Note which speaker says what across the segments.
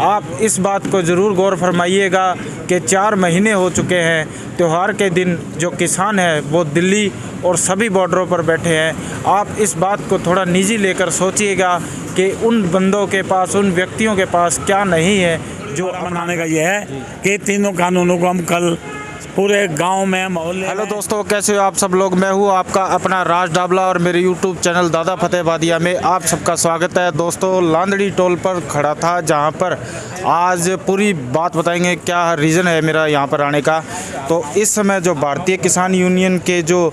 Speaker 1: आप इस बात को ज़रूर गौर फरमाइएगा कि 4 महीने हो चुके हैं त्यौहार के दिन जो किसान है वो दिल्ली और सभी बॉर्डरों पर बैठे हैं। आप इस बात को थोड़ा निजी लेकर सोचिएगा कि उन बंदों के पास, उन व्यक्तियों के पास क्या नहीं है। जो
Speaker 2: मनाने का ये है कि तीनों कानूनों को हम कल पूरे गांव में, मोहल्ले।
Speaker 1: हेलो दोस्तों, कैसे हो आप सब लोग। मैं हूं आपका अपना राज डाबला और मेरे यूट्यूब चैनल दादा फतेहबादिया में आप सबका स्वागत है। दोस्तों, लांदड़ी टोल पर खड़ा था जहां पर आज पूरी बात बताएंगे क्या रीज़न है मेरा यहां पर आने का। तो इस समय जो भारतीय किसान यूनियन के जो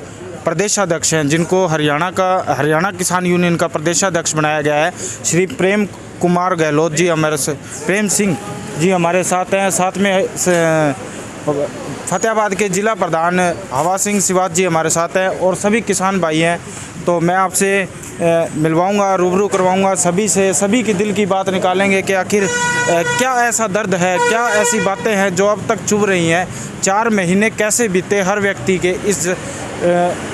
Speaker 1: प्रदेशाध्यक्ष हैं, जिनको हरियाणा किसान यूनियन का प्रदेशाध्यक्ष बनाया गया है, श्री प्रेम कुमार गहलोत जी प्रेम सिंह जी हमारे साथ हैं। साथ में फतेहाबाद के जिला प्रधान हवा सिंह सिवात जी हमारे साथ हैं और सभी किसान भाई हैं। तो मैं आपसे मिलवाऊंगा, रूबरू करवाऊंगा सभी से, सभी की दिल की बात निकालेंगे कि आखिर क्या ऐसा दर्द है, क्या ऐसी बातें हैं जो अब तक चुभ रही हैं। 4 महीने कैसे बीते हर व्यक्ति के इस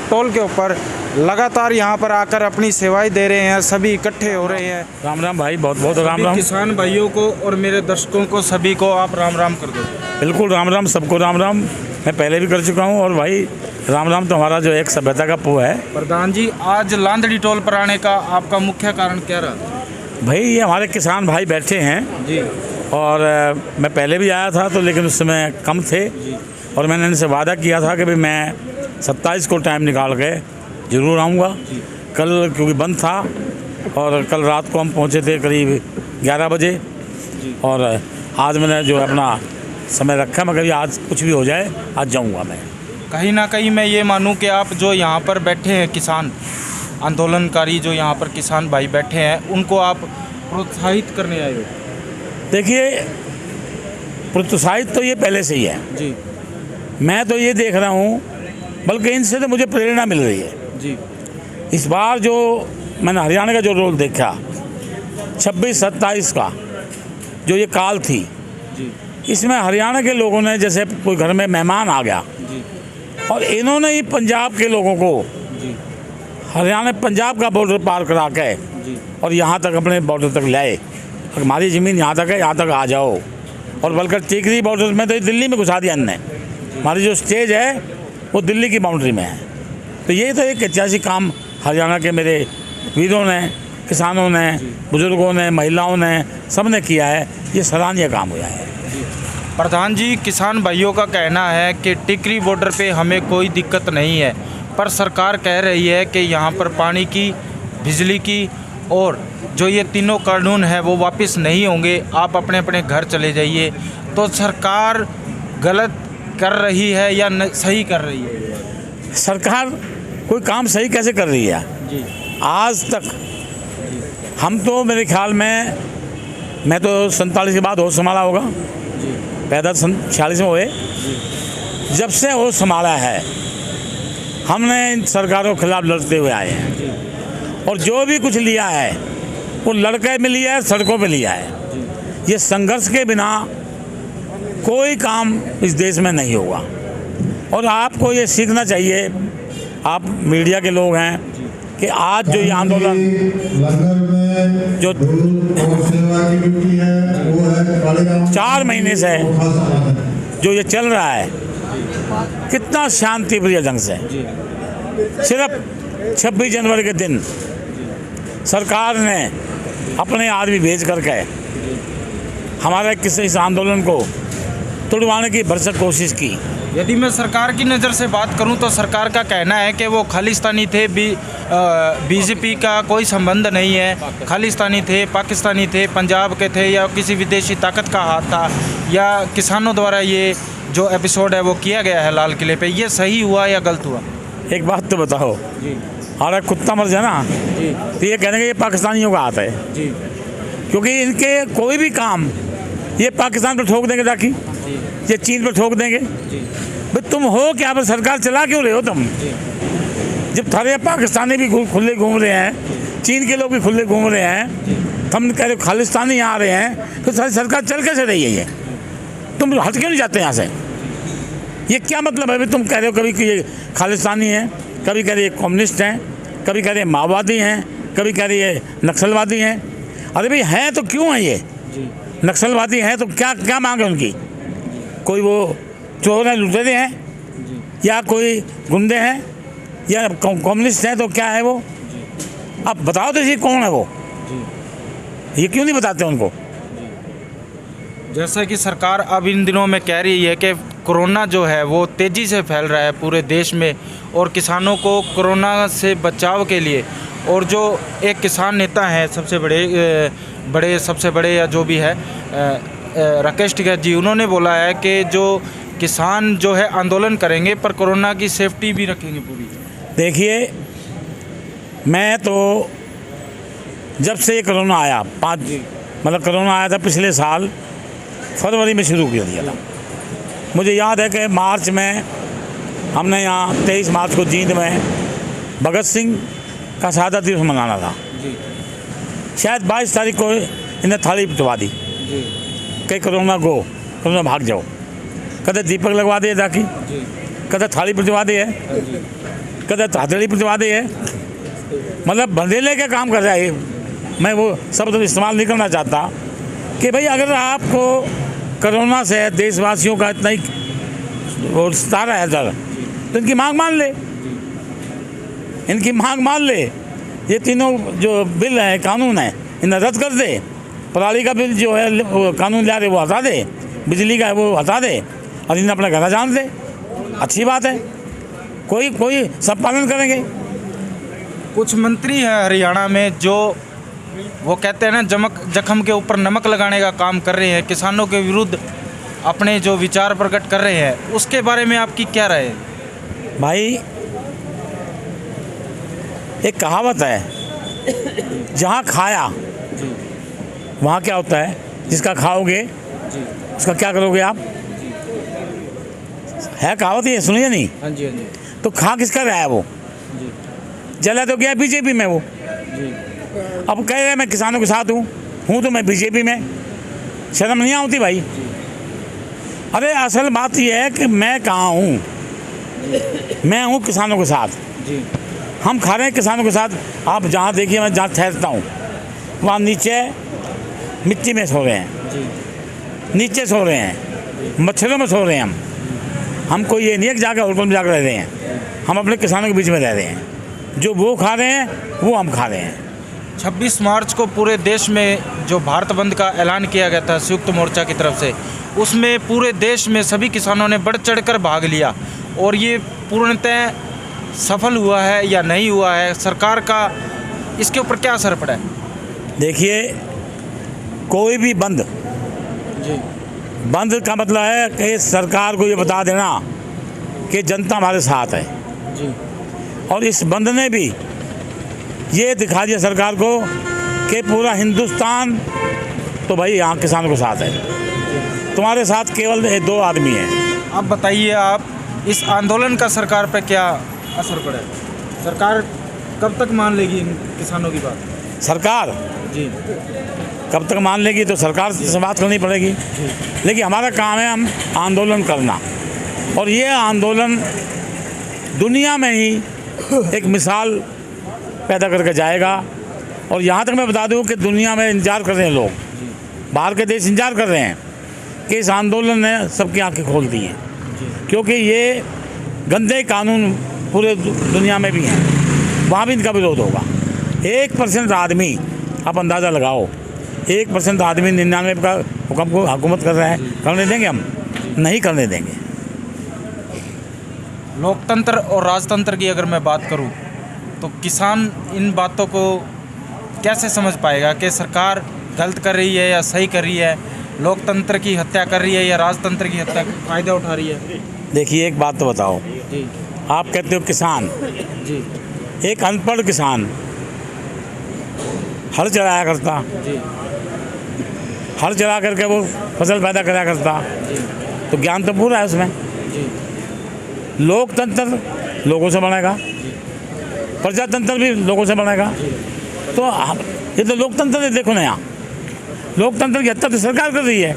Speaker 1: टोल के ऊपर, लगातार यहाँ पर आकर अपनी सेवाएं दे रहे हैं, सभी इकट्ठे हो रहे हैं।
Speaker 2: राम राम भाई, बहुत बहुत राम राम।
Speaker 1: किसान भाइयों को और मेरे दर्शकों को सभी को आप राम राम कर दो।
Speaker 2: बिल्कुल राम राम, सबको राम राम। मैं पहले भी कर चुका हूँ और भाई राम राम तो हमारा जो एक सभ्यता का पो है।
Speaker 1: प्रधान जी, आज लांदड़ी टोल पर आने का आपका मुख्य कारण क्या रहा?
Speaker 2: भाई ये हमारे किसान भाई बैठे हैं
Speaker 1: जी।
Speaker 2: और मैं पहले भी आया था तो, लेकिन उस समय कम थे
Speaker 1: जी।
Speaker 2: और मैंने इनसे वादा किया था कि भाई मैं 27 को टाइम निकाल के ज़रूर आऊँगा। कल क्योंकि बंद था और कल रात को हम पहुँचे थे करीब 11 बजे और आज मैंने जो अपना समय रखा, मगर ये आज कुछ भी हो जाए आज जाऊँगा मैं।
Speaker 1: कहीं ना कहीं मैं ये मानूं कि आप जो यहाँ पर बैठे हैं, किसान आंदोलनकारी जो यहाँ पर किसान भाई बैठे हैं, उनको आप प्रोत्साहित करने आए हो।
Speaker 2: देखिए, प्रोत्साहित तो ये पहले से ही है
Speaker 1: जी।
Speaker 2: मैं तो ये देख रहा हूँ, बल्कि इनसे तो मुझे प्रेरणा मिल रही है
Speaker 1: जी।
Speaker 2: इस बार जो मैंने हरियाणा का जो रोल देखा 26-27 का जो ये काल थी
Speaker 1: जी।
Speaker 2: इसमें हरियाणा के लोगों ने, जैसे कोई घर में मेहमान आ गया
Speaker 1: जी। और
Speaker 2: इन्होंने ही पंजाब के लोगों को
Speaker 1: जी।
Speaker 2: हरियाणा पंजाब का बॉर्डर पार करा के
Speaker 1: जी।
Speaker 2: और यहाँ तक अपने बॉर्डर तक लाए। हमारी ज़मीन यहाँ तक है, यहाँ तक आ जाओ। और बल्कि टीकरी बॉर्डर में तो दिल्ली में घुसा दिया इनने। हमारी जो स्टेज है वो दिल्ली की बाउंड्री में है। तो ये तो एक ऐतिहासिक काम हरियाणा के मेरे वीरों ने, किसानों ने, बुजुर्गों ने, महिलाओं ने, सब ने किया है। ये सराहनीय काम हुआ है।
Speaker 1: प्रधान जी, किसान भाइयों का कहना है कि टिकरी बॉर्डर पे हमें कोई दिक्कत नहीं है, पर सरकार कह रही है कि यहाँ पर पानी की, बिजली की और जो ये तीनों कानून है वो वापस नहीं होंगे, आप अपने अपने घर चले जाइए। तो सरकार गलत कर रही है या सही कर रही है?
Speaker 2: सरकार कोई काम सही कैसे कर रही है?
Speaker 1: जी।
Speaker 2: आज तक हम तो, मेरे ख्याल में, मैं तो 47 के बाद होश संभाला होगा।
Speaker 1: जी।
Speaker 2: पैदा 46 में हुए। जब से होश संभाला है हमने इन सरकारों के खिलाफ लड़ते हुए आए हैं और जो भी कुछ लिया है वो लड़के में लिया है, सड़कों पे लिया है। ये संघर्ष के बिना कोई काम इस देश में नहीं होगा। और आपको ये सीखना चाहिए, आप मीडिया के लोग हैं, कि आज जो ये आंदोलन जो 4 महीने से जो ये चल रहा है, कितना शांति प्रिय ढंग से, सिर्फ 26 जनवरी के दिन सरकार ने अपने आदमी भेज करके हमारे इस आंदोलन को तुड़वाने की भरसक कोशिश की।
Speaker 1: यदि मैं सरकार की नज़र से बात करूं तो सरकार का कहना है कि वो खालिस्तानी थे, बीजेपी का कोई संबंध नहीं है, खालिस्तानी थे, पाकिस्तानी थे, पंजाब के थे या किसी विदेशी ताकत का हाथ था, या किसानों द्वारा ये जो एपिसोड है वो किया गया है लाल किले पे। ये सही हुआ या गलत हुआ?
Speaker 2: एक बात तो बताओ
Speaker 1: जी।
Speaker 2: और कुत्ता मर जाए ना
Speaker 1: जी।
Speaker 2: तो ये कहने का ये पाकिस्तानियों का हाथ है।
Speaker 1: जी।
Speaker 2: क्योंकि इनके कोई भी काम ये पाकिस्तान पर ठोक देंगे, ताकि ये चीन पर ठोक देंगे। भाई तुम हो क्या, पर सरकार चला क्यों रहे हो तुम? जब थारे पाकिस्तानी भी खुले घूम रहे हैं, चीन के लोग भी खुले घूम रहे हैं, हम कह रहे हो खालिस्तानी आ रहे हैं, तो सारी सरकार चल कैसे रही है? ये तुम हट क्यों नहीं जाते यहाँ से? ये क्या मतलब है? तुम कह रहे हो कभी कि ये खालिस्तानी हैं, कभी कह रहे ये कम्युनिस्ट हैं, कभी कह रहे माओवादी हैं, कभी कह रहे ये नक्सलवादी हैं। अरे भाई हैं तो क्यों हैं ये? नक्सलवादी हैं तो क्या क्या मांग है उनकी? कोई वो चोर हैं, लुटेरे हैं, या कोई गुंडे हैं, या कम्युनिस्ट हैं, तो क्या है वो? अब बताओ तो, ये कौन है वो? ये क्यों नहीं बताते उनको?
Speaker 1: जैसा कि सरकार अब इन दिनों में कह रही है कि कोरोना जो है वो तेज़ी से फैल रहा है पूरे देश में, और किसानों को कोरोना से बचाव के लिए, और जो एक किसान नेता हैं सबसे बड़े या जो भी है राकेश टिकैत जी, उन्होंने बोला है कि जो किसान जो है आंदोलन करेंगे पर कोरोना की सेफ्टी भी रखेंगे पूरी।
Speaker 2: देखिए, मैं तो जब से ये कोरोना आया, मतलब कोरोना आया था पिछले साल फरवरी में शुरू कर दिया था। मुझे याद है कि मार्च में हमने यहाँ 23 मार्च को जींद में भगत सिंह का शहादत दिवस मनाना था। शायद 22 तारीख को इन्हें थाली पिटवा दी कि कोरोना भाग जाओ। कदे दीपक लगवा दिए जाके, कदे थाली पिटवा दिए, कदे हथेली पिटवा दिए, मतलब बंदेले के काम कर रहा है। मैं वो शब्द तो इस्तेमाल नहीं करना चाहता कि भाई अगर आपको कोरोना से देशवासियों का इतना ही सता रहा है डर, तो इनकी मांग मान ले, इनकी मांग मान ले। ये तीनों जो बिल है, कानून है, इन्हें रद्द कर दे। पराली का बिल जो है वो कानून ला रहे वो हटा दे, बिजली का है वो हटा दे, और इन्हें अपना घर जान दे। अच्छी बात है, कोई सब पालन करेंगे।
Speaker 1: कुछ मंत्री हैं हरियाणा में जो वो कहते हैं ना, जख्म के ऊपर नमक लगाने का काम कर रहे हैं, किसानों के विरुद्ध अपने जो विचार प्रकट कर रहे हैं, उसके बारे में आपकी क्या राय है?
Speaker 2: भाई, एक कहावत है, जहाँ खाया वहाँ क्या होता है, जिसका खाओगे उसका क्या करोगे आप? है कहावत, ये सुनिए नहीं?
Speaker 1: हाँ जी, हाँ जी।
Speaker 2: तो खा किसका रहा है वो? चला तो गया बीजेपी में वो। अब कह रहे मैं किसानों के साथ हूँ तो मैं बीजेपी में। शर्म नहीं आती भाई? अरे असल बात यह है कि मैं कहाँ हूँ, मैं हूँ किसानों के साथ। हम खा रहे हैं किसानों के साथ। आप जहाँ देखिए, मैं जहाँ ठहरता हूँ वहाँ नीचे मिट्टी में सो रहे हैं, नीचे सो रहे हैं, मच्छरों में सो रहे हैं। हमको ये नहीं है कि जाकर होटल में जाकर रह रहे हैं, हम अपने किसानों के बीच में रह रहे हैं। जो वो खा रहे हैं वो हम खा रहे हैं।
Speaker 1: 26 मार्च को पूरे देश में जो भारत बंद का ऐलान किया गया था संयुक्त मोर्चा की तरफ से, उसमें पूरे देश में सभी किसानों ने बढ़ चढ़कर भाग लिया, और ये पूर्णतः सफल हुआ है या नहीं हुआ है? सरकार का इसके ऊपर क्या असर पड़ा है?
Speaker 2: देखिए, कोई भी बंद का मतलब है कि सरकार को ये बता देना कि जनता हमारे साथ है। और इस बंद ने भी ये दिखा दिया सरकार को कि पूरा हिंदुस्तान तो भाई यहाँ किसानों के साथ है, तुम्हारे साथ केवल 2 आदमी हैं।
Speaker 1: अब बताइए, आप इस आंदोलन का सरकार पर क्या असर पड़ा है? सरकार कब तक मान लेगी इन किसानों की बात?
Speaker 2: सरकार कब तक मान लेगी? तो सरकार से बात करनी पड़ेगी। लेकिन हमारा काम है हम आंदोलन करना, और ये आंदोलन दुनिया में ही एक मिसाल पैदा करके जाएगा। और यहाँ तक मैं बता दूँ कि दुनिया में इंतजार कर रहे हैं लोग, बाहर के देश इंतजार कर रहे हैं कि इस आंदोलन ने सबकी आंखें खोल दी हैं, क्योंकि ये गंदे कानून पूरे दुनिया में भी हैं, वहाँ भी इनका विरोध होगा। 1% आदमी, आप अंदाज़ा लगाओ, 1% आदमी 99 का हुक्म को हुकूमत कर रहा है, करने देंगे? हम नहीं करने देंगे।
Speaker 1: लोकतंत्र और राजतंत्र की अगर मैं बात करूं, तो किसान इन बातों को कैसे समझ पाएगा कि सरकार गलत कर रही है या सही कर रही है, लोकतंत्र की हत्या कर रही है या राजतंत्र की हत्या का फ़ायदा उठा रही है?
Speaker 2: देखिए, एक बात तो बताओ, आप कहते हो किसान, एक अनपढ़ किसान हल चलाया करता, हल चला करके वो फसल पैदा कराया करता, तो ज्ञान तो पूरा है उसमें। लोकतंत्र लोगों से बनेगा, प्रजातंत्र भी लोगों से बनेगा। तो ये तो लोकतंत्र है। देखो ना, यहाँ लोकतंत्र की हत्या तो सरकार कर रही है।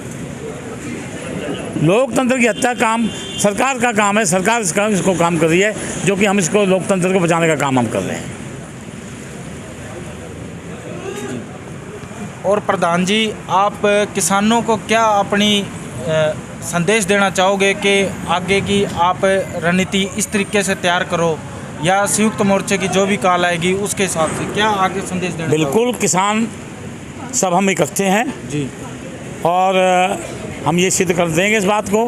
Speaker 2: लोकतंत्र की हत्या काम सरकार का काम है, सरकार इसको काम कर रही है, जो कि हम इसको लोकतंत्र को बचाने का काम हम कर रहे हैं।
Speaker 1: और प्रधान जी, आप किसानों को क्या अपनी संदेश देना चाहोगे कि आगे की आप रणनीति इस तरीके से तैयार करो या संयुक्त मोर्चे की जो भी कॉल आएगी उसके हिसाब से क्या आगे संदेश देना
Speaker 2: बिल्कुल, किसान सब हम इकट्ठे हैं
Speaker 1: जी,
Speaker 2: और हम ये सिद्ध कर देंगे इस बात को।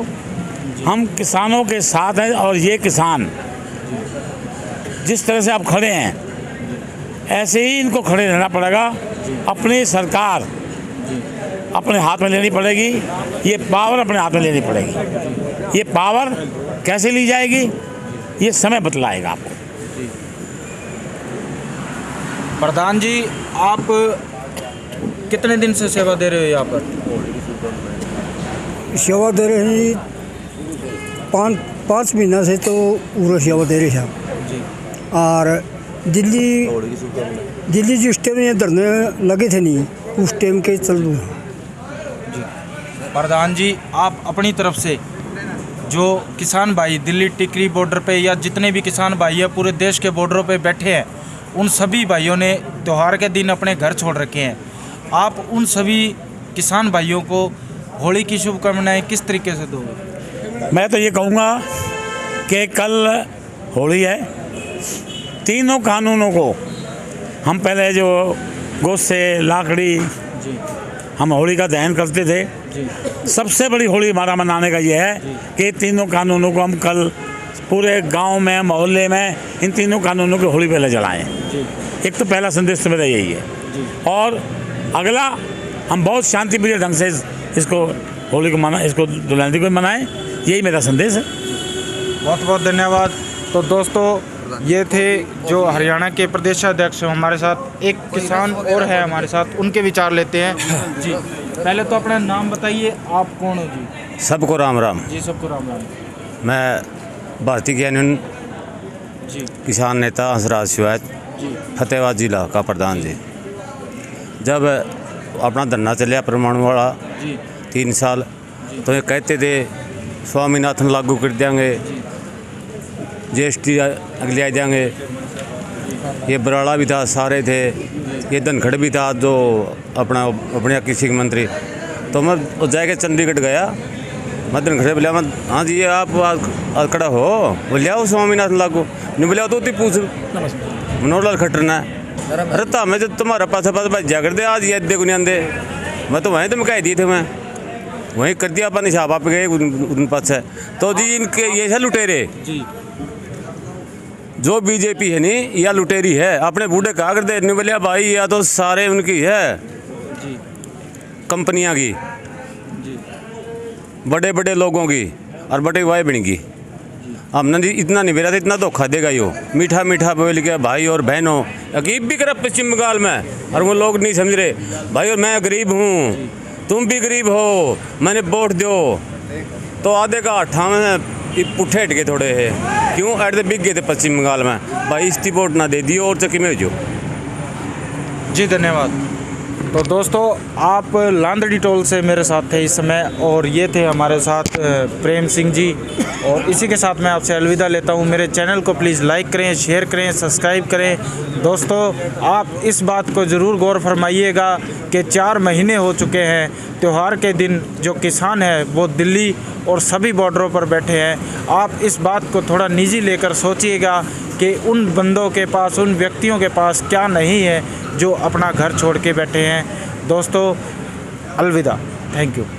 Speaker 2: हम किसानों के साथ हैं और ये किसान जिस तरह से आप खड़े हैं ऐसे ही इनको खड़े रहना पड़ेगा। अपनी सरकार अपने हाथ में लेनी पड़ेगी, ये पावर अपने हाथ में लेनी पड़ेगी। ये पावर कैसे ली जाएगी ये समय बतलाएगा आपको।
Speaker 1: प्रधान जी, आप कितने दिन से सेवा दे रहे हो यहाँ पर?
Speaker 3: सेवा दे रहे हैं जी, पाँच महीना से तो पूरा सेवा दे रहे हैं। और दिल्ली जिस टाइम ये धरने लगे थे नहीं उस टाइम के चल दूँ।
Speaker 1: प्रधान जी, आप अपनी तरफ से जो किसान भाई दिल्ली टिकरी बॉर्डर पे या जितने भी किसान भाई हैं पूरे देश के बॉर्डरों पे बैठे हैं, उन सभी भाइयों ने त्यौहार के दिन अपने घर छोड़ रखे हैं, आप उन सभी किसान भाइयों को होली की शुभकामनाएं किस तरीके से दोगे?
Speaker 2: मैं तो ये कहूँगा कि कल होली है। तीनों कानूनों को हम पहले जो गोसे लाकड़ी हम होली का दहन करते थे, सबसे बड़ी होली हमारा मनाने का ये है कि तीनों कानूनों को हम कल पूरे गांव में मोहल्ले में इन तीनों कानूनों की होली पहले जलाएं। एक तो पहला संदेश तो मेरा यही है। और अगला, हम बहुत शांतिप्रिय ढंग से इसको होली को मना, इसको दुल्हन को मनाएं, यही मेरा संदेश है।
Speaker 1: बहुत बहुत धन्यवाद। तो दोस्तों, ये थे जो हरियाणा के प्रदेशाध्यक्ष हमारे साथ, एक किसान और है हमारे साथ, उनके विचार लेते हैं जी। पहले तो अपना नाम बताइए, आप कौन हो जी?
Speaker 4: सबको राम राम
Speaker 1: जी, सबको राम राम।
Speaker 4: मैं भारतीय ज्ञान
Speaker 1: जी,
Speaker 4: किसान नेता हंसराज शिवायत
Speaker 1: जी,
Speaker 4: फतेहाबाद जिला का प्रधान जी। जब अपना धरना चलिया परमाणु वाला
Speaker 1: जी,
Speaker 4: 3 साल, तो ये कहते थे स्वामीनाथन लागू कर देंगे, GST अगले आ जाएंगे। ये बराड़ा भी था, सारे थे, ये धनखड़ भी था जो अपने कृषि मंत्री। तो मैं जाके चंडीगढ़ गया, मैं धनखड़े बोलिया, मैं हाँ जी आप आज खड़ा हो, बोले आओ स्वामीनाथन लागू, नहीं बोलिया तो पूछ मनोहर लाल खट्टर है। अरे तो हमें जब तुम्हारा पास भज्जा कर दे, आज ये देखो नहीं आंदे, मैं तो वहीं तो कह दिए थे, मैं वहीं कर दिया अपन हिसाब आप गए उन पास है। तो जी इनके ये है लुटेरे
Speaker 1: जी,
Speaker 4: जो बीजेपी है नहीं, या लुटेरी है। अपने बूढ़े कहा कर दे, नहीं बोलिया भाई या तो सारे उनकी है
Speaker 1: जी,
Speaker 4: कंपनियां की,
Speaker 1: जी,
Speaker 4: बड़े बड़े लोगों की और बड़े भाई बहन की। हमने इतना नहीं बेरा था, इतना धोखा देगा यो, मीठा मीठा बोल के भाई और बहनों अकीब भी करा पश्चिम बंगाल में, और वो लोग नहीं समझ रहे भाई। और मैं गरीब हूँ, तुम भी गरीब हो, मैंने वोट दो, तो आधे का अट्ठा में पुट्ठे हट गए थोड़े है, क्यों ऐड बिक गए थे पश्चिम बंगाल में। भाई इसकी वोट ना दे दियो और चक्की में जो।
Speaker 1: जी, धन्यवाद। तो दोस्तों, आप लांदड़ी टोल से मेरे साथ थे इस समय, और ये थे हमारे साथ प्रेम सिंह जी, और इसी के साथ मैं आपसे अलविदा लेता हूँ। मेरे चैनल को प्लीज़ लाइक करें, शेयर करें, सब्सक्राइब करें। दोस्तों, आप इस बात को ज़रूर गौर फरमाइएगा कि 4 महीने हो चुके हैं त्यौहार के दिन जो किसान है वो दिल्ली और सभी बॉर्डरों पर बैठे हैं। आप इस बात को थोड़ा निजी लेकर सोचिएगा कि उन बंदों के पास, उन व्यक्तियों के पास क्या नहीं है जो अपना घर छोड़ के बैठे हैं। दोस्तों, अलविदा, थैंक यू।